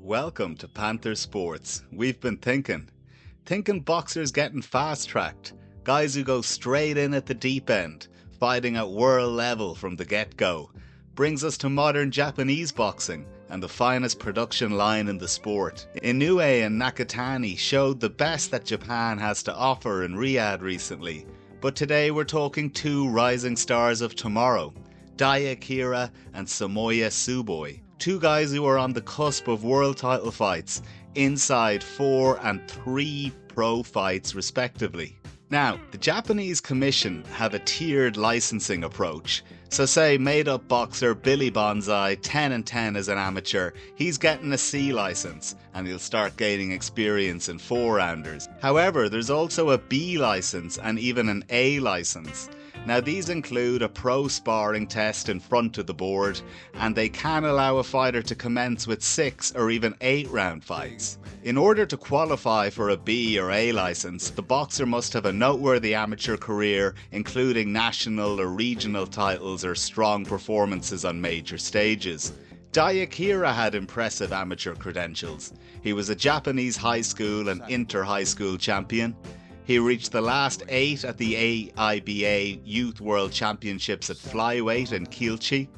Welcome to Panther Sports. We've been thinking boxers getting fast-tracked, guys who go straight in at the deep end, fighting at world level from the get-go, brings us to modern Japanese boxing and the finest production line in the sport. Inoue and Nakatani showed the best that Japan has to offer in Riyadh recently, but today we're talking two rising stars of tomorrow, Daiya Kira and Tomoya Tsuboi. Two guys who are on the cusp of world title fights, inside 4 and 3 pro fights respectively. Now, the Japanese Commission have a tiered licensing approach. So say made-up boxer Billy Bonsai, 10 and 10 as an amateur, he's getting a C license and he'll start gaining experience in 4-rounders. However, there's also a B license and even an A license. Now these include a pro sparring test in front of the board, and they can allow a fighter to commence with 6 or even 8-round fights. In order to qualify for a B or A license, the boxer must have a noteworthy amateur career, including national or regional titles or strong performances on major stages. Daiya Kira had impressive amateur credentials. He was a Japanese high school and inter-high school champion. He reached the last 8 at the AIBA Youth World Championships at flyweight in Kielce,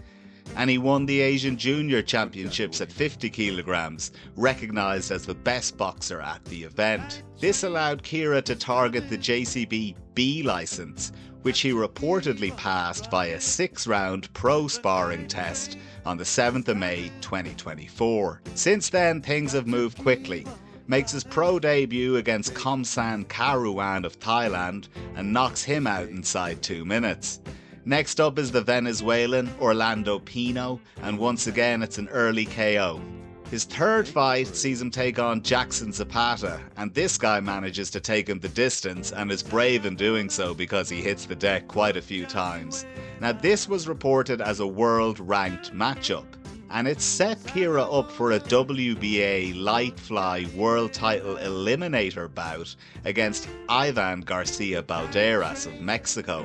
and he won the Asian Junior Championships at 50 kilograms, recognised as the best boxer at the event. This allowed Kira to target the JCB B license, which he reportedly passed via 6-round pro sparring test on the 7th of May 2024. Since then, things have moved quickly. Makes his pro debut against Komsan Karuan of Thailand and knocks him out inside 2 minutes. Next up is the Venezuelan Orlando Pino, and once again it's an early KO. His third fight sees him take on Jackson Zapata, and this guy manages to take him the distance and is brave in doing so because he hits the deck quite a few times. Now this was reported as a world ranked matchup, and it set Kira up for a WBA light fly world title eliminator bout against Ivan Garcia Balderas of Mexico.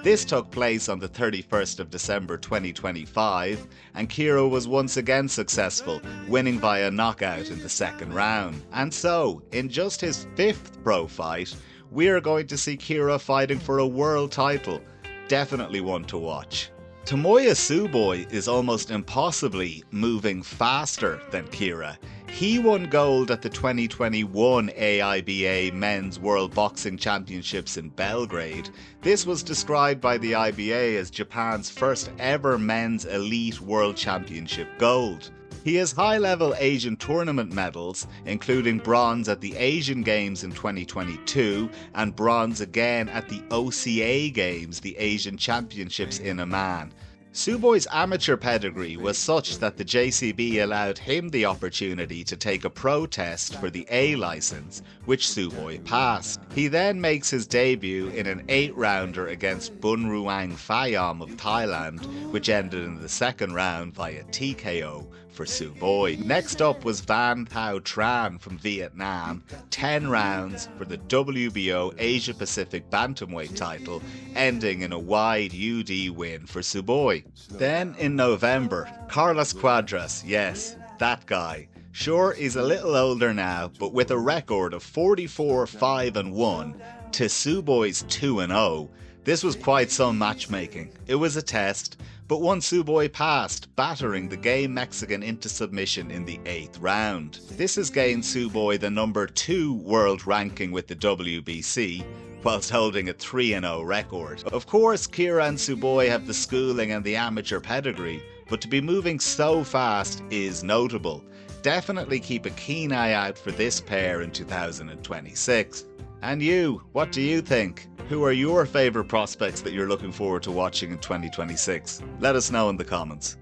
This took place on the 31st of December 2025, and Kira was once again successful, winning via knockout in the 2nd round. And so, in just his 5th pro fight, we are going to see Kira fighting for a world title. Definitely one to watch. Tomoya Tsuboi is almost impossibly moving faster than Kira. He won gold at the 2021 AIBA Men's World Boxing Championships in Belgrade. This was described by the IBA as Japan's first ever men's elite world championship gold. He has high-level Asian tournament medals, including bronze at the Asian Games in 2022 and bronze again at the OCA Games, the Asian Championships in Amman. Tsuboi's amateur pedigree was such that the JCB allowed him the opportunity to take a pro test for the A license, which Tsuboi passed. He then makes his debut in an 8-rounder against Bunruang Phayom of Thailand, which ended in the 2nd round via TKO for Tsuboi. Next up was Van Thao Tran from Vietnam, 10 rounds for the WBO Asia Pacific Bantamweight title, ending in a wide UD win for Tsuboi. Then in November, Carlos Cuadras, yes, that guy. Sure, he's a little older now, but with a record of 44-5-1 to Tsuboi's 2-0, this was quite some matchmaking. It was a test, but one Tsuboi passed, battering the gay Mexican into submission in the 8th round. This has gained Tsuboi the number 2 world ranking with the WBC, whilst holding a 3-0 record. Of course, Kira and Tsuboi have the schooling and the amateur pedigree, but to be moving so fast is notable. Definitely keep a keen eye out for this pair in 2026. And you, what do you think? Who are your favourite prospects that you're looking forward to watching in 2026? Let us know in the comments.